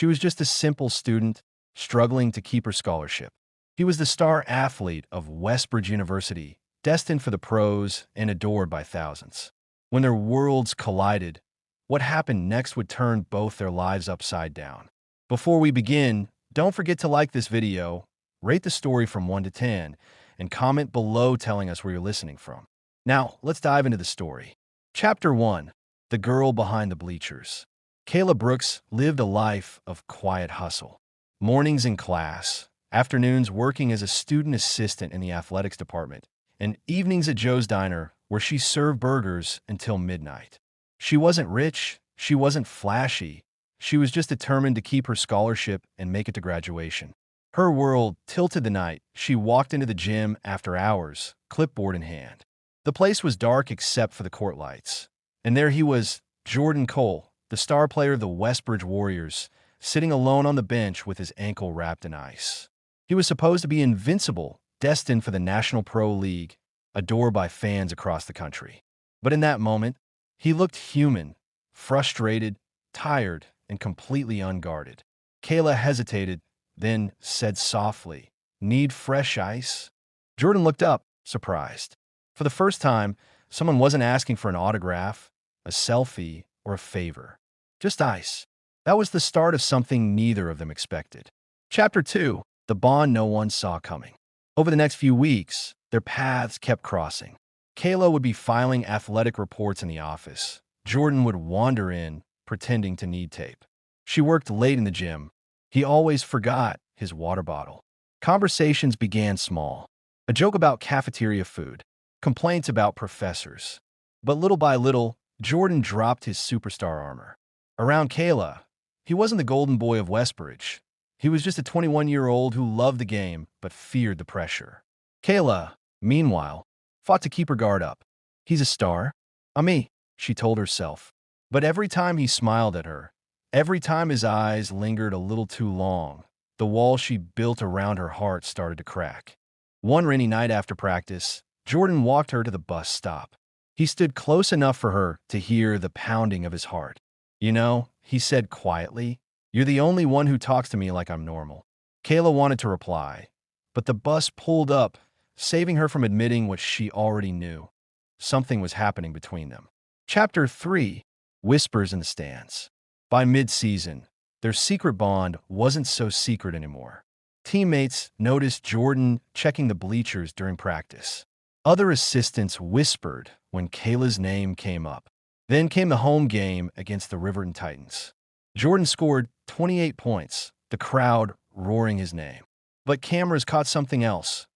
She was just a simple student, struggling to keep her scholarship. He was the star athlete of Westbridge University, destined for the pros and adored by thousands. When their worlds collided, what happened next would turn both their lives upside down. Before we begin, don't forget to like this video, rate the story from 1 to 10, and comment below telling us where you're listening from. Now, let's dive into the story. Chapter 1. The Girl Behind the Bleachers. Kayla Brooks lived a life of quiet hustle. Mornings in class, afternoons working as a student assistant in the athletics department, and evenings at Joe's Diner where she served burgers until midnight. She wasn't rich, she wasn't flashy, she was just determined to keep her scholarship and make it to graduation. Her world tilted the night she walked into the gym after hours, clipboard in hand. The place was dark except for the court lights. And there he was, Jordan Cole, the star player of the Westbridge Warriors, sitting alone on the bench with his ankle wrapped in ice. He was supposed to be invincible, destined for the National Pro League, adored by fans across the country. But in that moment, he looked human, frustrated, tired, and completely unguarded. Kayla hesitated, then said softly, "Need fresh ice?" Jordan looked up, surprised. For the first time, someone wasn't asking for an autograph, a selfie, or a favor. Just ice. That was the start of something neither of them expected. Chapter 2. The Bond No One Saw Coming. Over the next few weeks, their paths kept crossing. Kayla would be filing athletic reports in the office. Jordan would wander in, pretending to need tape. She worked late in the gym. He always forgot his water bottle. Conversations began small. A joke about cafeteria food. Complaints about professors. But little by little, Jordan dropped his superstar armor. Around Kayla, he wasn't the golden boy of Westbridge. He was just a 21-year-old who loved the game but feared the pressure. Kayla, meanwhile, fought to keep her guard up. "He's a star. I'm me," she told herself. But every time he smiled at her, every time his eyes lingered a little too long, the wall she built around her heart started to crack. One rainy night after practice, Jordan walked her to the bus stop. He stood close enough for her to hear the pounding of his heart. "You know," he said quietly, "you're the only one who talks to me like I'm normal." Kayla wanted to reply, but the bus pulled up, saving her from admitting what she already knew. Something was happening between them. Chapter 3. Whispers in the Stands. By mid-season, their secret bond wasn't so secret anymore. Teammates noticed Jordan checking the bleachers during practice. Other assistants whispered when Kayla's name came up. Then came the home game against the Riverton Titans. Jordan scored 28 points, the crowd roaring his name. But cameras caught something else.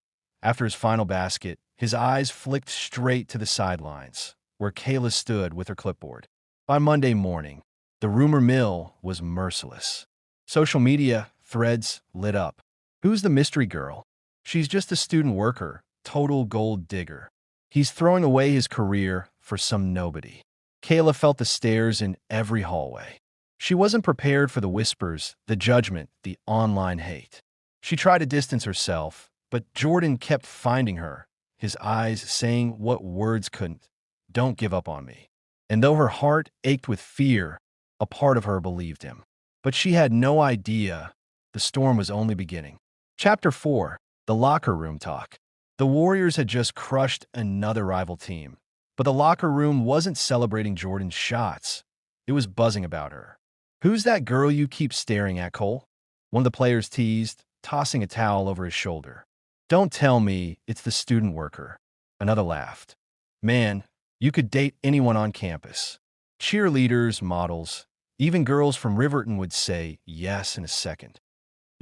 After his final basket, his eyes flicked straight to the sidelines, where Kayla stood with her clipboard. By Monday morning, the rumor mill was merciless. Social media threads lit up. "Who's the mystery girl? She's just a student worker, total gold digger. He's throwing away his career for some nobody." Kayla felt the stares in every hallway. She wasn't prepared for the whispers, the judgment, the online hate. She tried to distance herself, but Jordan kept finding her, his eyes saying what words couldn't. "Don't give up on me." And though her heart ached with fear, a part of her believed him. But she had no idea the storm was only beginning. Chapter 4. The Locker Room Talk. The Warriors had just crushed another rival team, but the locker room wasn't celebrating Jordan's shots. It was buzzing about her. "Who's that girl you keep staring at, Cole?" one of the players teased, tossing a towel over his shoulder. "Don't tell me it's the student worker." Another laughed. "Man, you could date anyone on campus." Cheerleaders, models, even girls from Riverton would say yes in a second.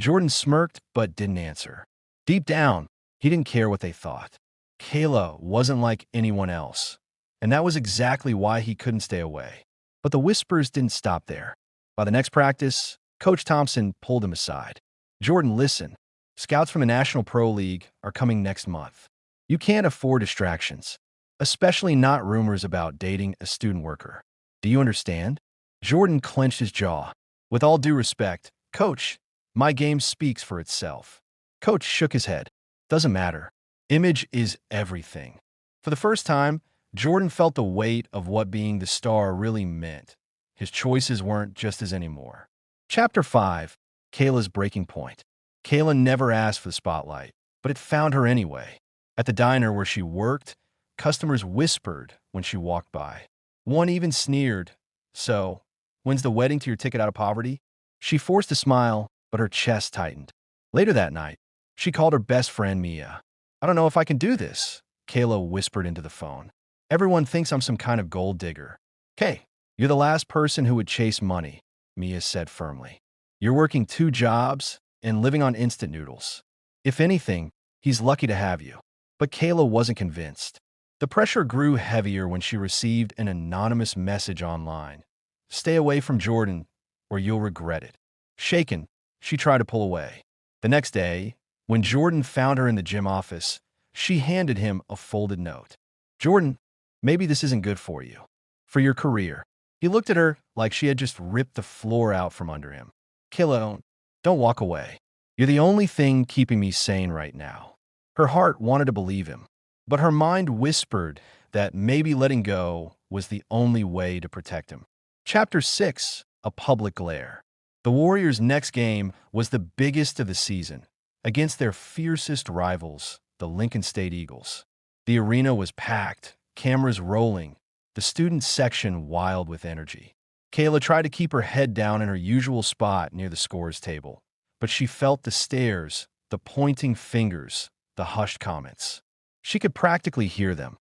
Jordan smirked but didn't answer. Deep down, he didn't care what they thought. Kayla wasn't like anyone else, and that was exactly why he couldn't stay away. But the whispers didn't stop there. By the next practice, Coach Thompson pulled him aside. "Jordan, listen. Scouts from the National Pro League are coming next month. You can't afford distractions, especially not rumors about dating a student worker. Do you understand?" Jordan clenched his jaw. "With all due respect, Coach, my game speaks for itself." Coach shook his head. "Doesn't matter. Image is everything." For the first time, Jordan felt the weight of what being the star really meant. His choices weren't just his anymore. Chapter 5. Kayla's Breaking Point. Kayla never asked for the spotlight, but it found her anyway. At the diner where she worked, customers whispered when she walked by. One even sneered, "So, when's the wedding to your ticket out of poverty?" She forced a smile, but her chest tightened. Later that night, she called her best friend Mia. "I don't know if I can do this," Kayla whispered into the phone. "Everyone thinks I'm some kind of gold digger." "Kay, you're the last person who would chase money," Mia said firmly. "You're working 2 jobs and living on instant noodles. If anything, he's lucky to have you." But Kayla wasn't convinced. The pressure grew heavier when she received an anonymous message online. "Stay away from Jordan, or you'll regret it." Shaken, she tried to pull away. The next day, when Jordan found her in the gym office, she handed him a folded note. "Jordan, maybe this isn't good for you. For your career." He looked at her like she had just ripped the floor out from under him. "Kayla, don't walk away. You're the only thing keeping me sane right now." Her heart wanted to believe him, but her mind whispered that maybe letting go was the only way to protect him. Chapter 6. A Public Glare. The Warriors' next game was the biggest of the season, against their fiercest rivals, the Lincoln State Eagles. The arena was packed, cameras rolling, the student section wild with energy. Kayla tried to keep her head down in her usual spot near the scores table, but she felt the stares, the pointing fingers, the hushed comments. She could practically hear them.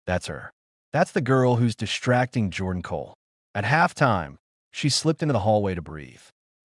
"That's her. That's the girl who's distracting Jordan Cole." At halftime, she slipped into the hallway to breathe.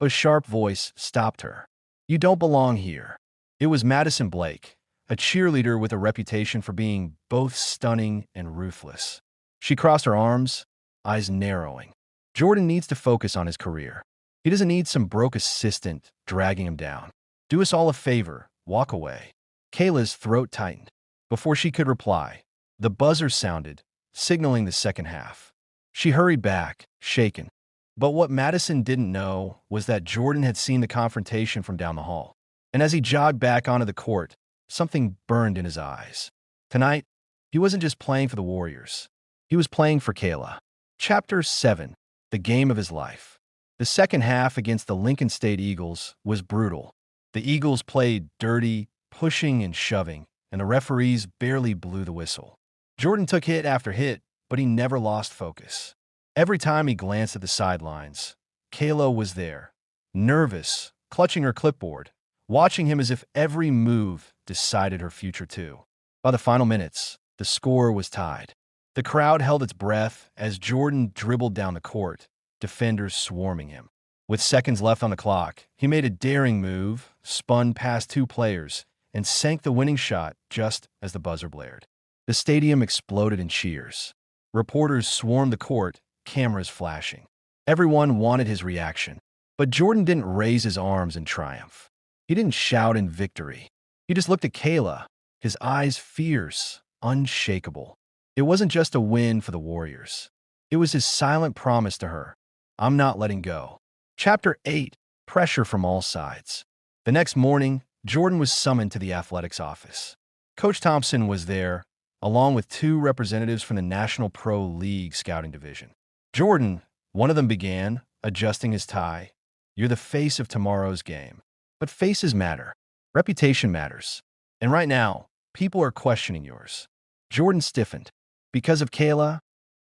A sharp voice stopped her. "You don't belong here." It was Madison Blake, a cheerleader with a reputation for being both stunning and ruthless. She crossed her arms, eyes narrowing. "Jordan needs to focus on his career. He doesn't need some broke assistant dragging him down. Do us all a favor, walk away." Kayla's throat tightened. Before she could reply, the buzzer sounded, signaling the second half. She hurried back, shaken. But what Madison didn't know was that Jordan had seen the confrontation from down the hall. And as he jogged back onto the court, something burned in his eyes. Tonight, he wasn't just playing for the Warriors. He was playing for Kayla. Chapter 7. The Game of His Life. The second half against the Lincoln State Eagles was brutal. The Eagles played dirty, pushing and shoving, and the referees barely blew the whistle. Jordan took hit after hit, but he never lost focus. Every time he glanced at the sidelines, Kayla was there, nervous, clutching her clipboard, watching him as if every move decided her future too. By the final minutes, the score was tied. The crowd held its breath as Jordan dribbled down the court, defenders swarming him. With seconds left on the clock, he made a daring move, spun past 2 players, and sank the winning shot just as the buzzer blared. The stadium exploded in cheers. Reporters swarmed the court, cameras flashing. Everyone wanted his reaction, but Jordan didn't raise his arms in triumph. He didn't shout in victory. He just looked at Kayla, his eyes fierce, unshakable. It wasn't just a win for the Warriors. It was his silent promise to her, "I'm not letting go." Chapter 8. Pressure from all sides. The next morning, Jordan was summoned to the athletics office. Coach Thompson was there, along with 2 representatives from the National Pro League scouting division. "Jordan," one of them began, adjusting his tie, "you're the face of tomorrow's game. But faces matter. Reputation matters. And right now, people are questioning yours." Jordan stiffened. Because of Kayla?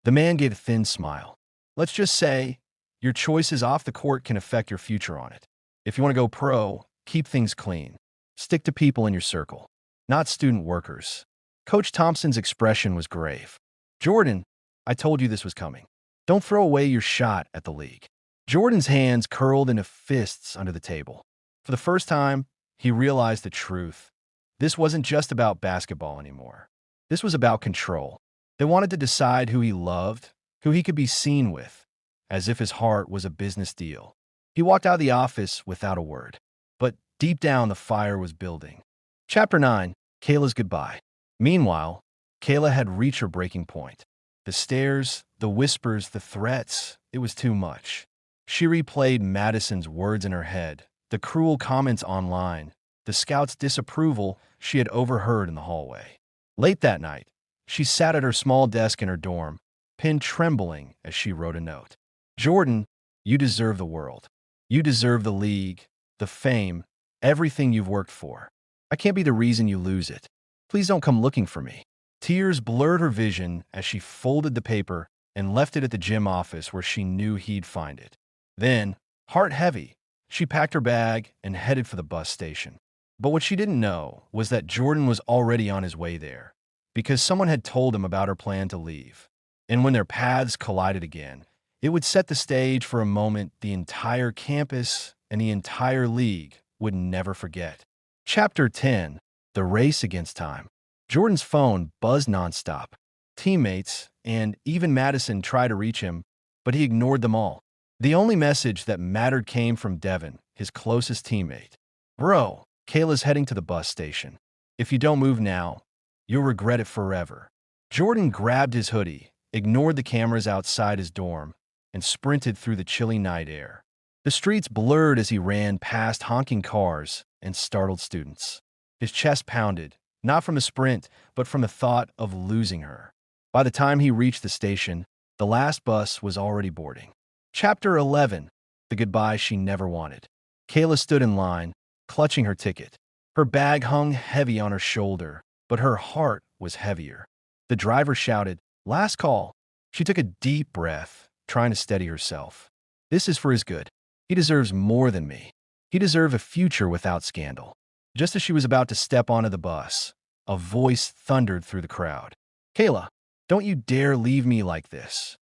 The man gave a thin smile. "Let's just say, your choices off the court can affect your future on it. If you want to go pro, keep things clean. Stick to people in your circle, not student workers." Coach Thompson's expression was grave. "Jordan, I told you this was coming. Don't throw away your shot at the league." Jordan's hands curled into fists under the table. For the first time, he realized the truth. This wasn't just about basketball anymore. This was about control. They wanted to decide who he loved, who he could be seen with, as if his heart was a business deal. He walked out of the office without a word. But deep down, the fire was building. Chapter 9. Kayla's Goodbye. Meanwhile, Kayla had reached her breaking point. The stares, the whispers, the threats, it was too much. She replayed Madison's words in her head, the cruel comments online, the scout's disapproval she had overheard in the hallway. Late that night, she sat at her small desk in her dorm, pen trembling as she wrote a note. "Jordan, you deserve the world. You deserve the league, the fame, everything you've worked for. I can't be the reason you lose it. Please don't come looking for me." Tears blurred her vision as she folded the paper and left it at the gym office where she knew he'd find it. Then, heart heavy, she packed her bag and headed for the bus station. But what she didn't know was that Jordan was already on his way there, because someone had told him about her plan to leave. And when their paths collided again, it would set the stage for a moment the entire campus and the entire league would never forget. Chapter 10: The Race Against Time. Jordan's phone buzzed nonstop. Teammates and even Madison tried to reach him, but he ignored them all. The only message that mattered came from Devin, his closest teammate. "Bro, Kayla's heading to the bus station. If you don't move now, you'll regret it forever." Jordan grabbed his hoodie, ignored the cameras outside his dorm, and sprinted through the chilly night air. The streets blurred as he ran past honking cars and startled students. His chest pounded, not from a sprint, but from the thought of losing her. By the time he reached the station, the last bus was already boarding. Chapter 11: The Goodbye She Never Wanted. Kayla stood in line, clutching her ticket. Her bag hung heavy on her shoulder, but her heart was heavier. The driver shouted, "Last call." She took a deep breath, trying to steady herself. "This is for his good. He deserves more than me. He deserves a future without scandal." Just as she was about to step onto the bus, a voice thundered through the crowd. "Kayla, don't you dare leave me like this."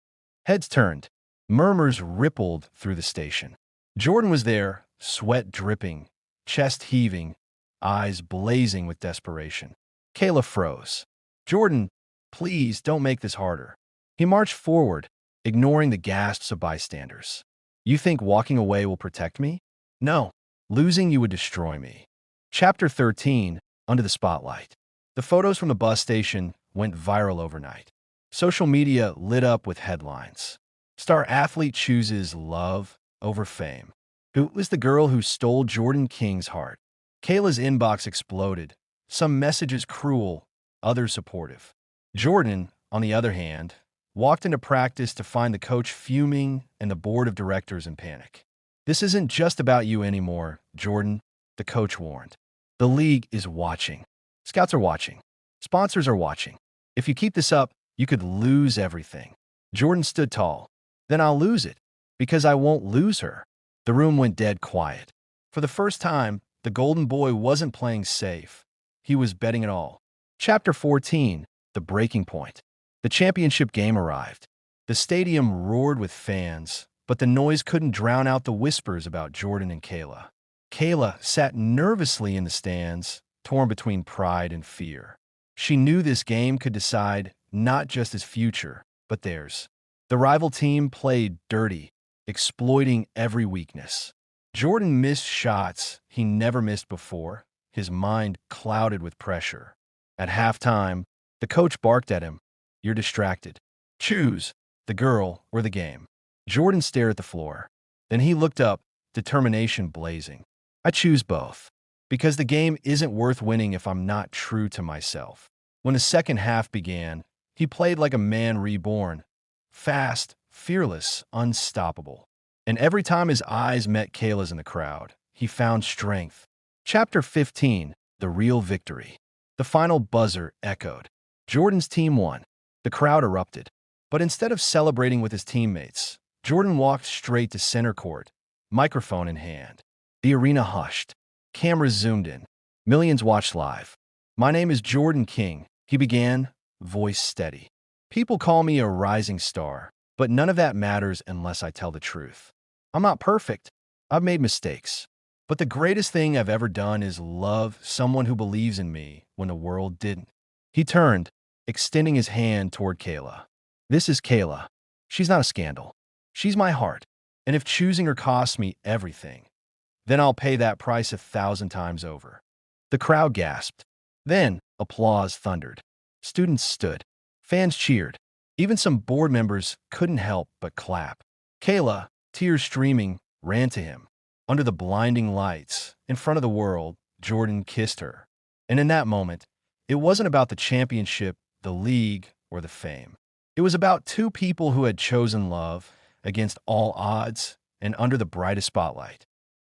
Heads turned. Murmurs rippled through the station. Jordan was there, sweat dripping, chest heaving, eyes blazing with desperation. Kayla froze. "Jordan, please don't make this harder." He marched forward, ignoring the gasps of bystanders. "You think walking away will protect me? No, losing you would destroy me." Chapter 13: Under the Spotlight. The photos from the bus station went viral overnight. Social media lit up with headlines. Star athlete chooses love over fame. Who was the girl who stole Jordan King's heart? Kayla's inbox exploded, some messages cruel, others supportive. Jordan, on the other hand, walked into practice to find the coach fuming and the board of directors in panic. "This isn't just about you anymore, Jordan," the coach warned. "The league is watching. Scouts are watching. Sponsors are watching. If you keep this up, you could lose everything." Jordan stood tall. "Then I'll lose it, because I won't lose her." The room went dead quiet. For the first time, the Golden Boy wasn't playing safe. He was betting it all. Chapter 14: The Breaking Point. The championship game arrived. The stadium roared with fans, but the noise couldn't drown out the whispers about Jordan and Kayla. Kayla sat nervously in the stands, torn between pride and fear. She knew this game could decide not just his future, but theirs. The rival team played dirty, exploiting every weakness. Jordan missed shots he never missed before, his mind clouded with pressure. At halftime, the coach barked at him, "You're distracted. Choose the girl or the game." Jordan stared at the floor. Then he looked up, determination blazing. "I choose both, because the game isn't worth winning if I'm not true to myself." When the second half began, he played like a man reborn, fast, fearless, unstoppable. And every time his eyes met Kayla's in the crowd, he found strength. Chapter 15: The Real Victory. The final buzzer echoed. Jordan's team won. The crowd erupted. But instead of celebrating with his teammates, Jordan walked straight to center court, microphone in hand. The arena hushed. Cameras zoomed in. Millions watched live. "My name is Jordan King," he began, voice steady. "People call me a rising star, but none of that matters unless I tell the truth. I'm not perfect. I've made mistakes. But the greatest thing I've ever done is love someone who believes in me when the world didn't." He turned, extending his hand toward Kayla. "This is Kayla. She's not a scandal. She's my heart. And if choosing her costs me everything, then I'll pay that price 1,000 times over." The crowd gasped. Then applause thundered. Students stood. Fans cheered. Even some board members couldn't help but clap. Kayla, tears streaming, ran to him. Under the blinding lights, in front of the world, Jordan kissed her. And in that moment, it wasn't about the championship, the league, or the fame. It was about two people who had chosen love against all odds and under the brightest spotlight.